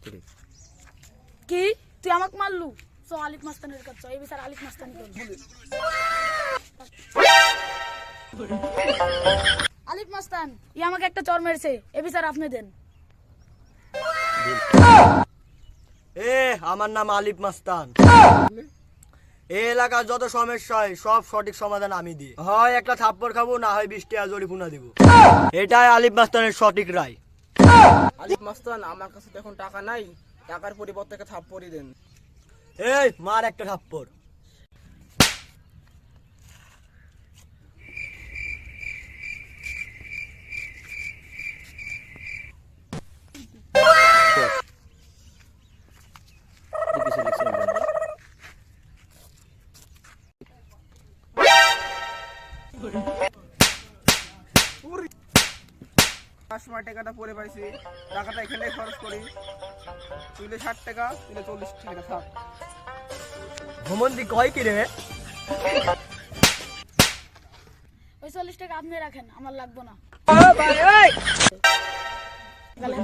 করে। কি তুই আমাকে মারলু? সো আলিফ মাস্তানের কাছে এই বিচার আলিফ মাস্তানি করবে। আলিফ মাস্তান ই আমাকে একটা চর মেরেছে, এ বিচার আপনি দেন। আমার নাম আলিফ মাস্তান। এই এলাকার যত সমস্যা হয় সব সঠিক সমাধান আমি দিই। হয় একটা থাপ্পড় খাবো, না হয় 20 টাকা জরিমানা দিব। এটাই আলিফ মাস্তানের সঠিক রায়। আলিফ মাস্তান, আমার কাছে তো এখন টাকা নাই, টাকার পরিবর্তে একটা থাপ্পড়ই দেন। এই মার একটা থাপ্পড়। কিছু লিখছেন না? 5 টাকাটা পরে পাইছি, টাকাটা এখানে খরচ করি। তুইলে 60 টাকা, তুইলে 40 টাকা থাক। ভ্রমন্তি কয় কি রে? ওই 40 টাকা আপনি রাখেন, আমার লাগবে না। গেলেন।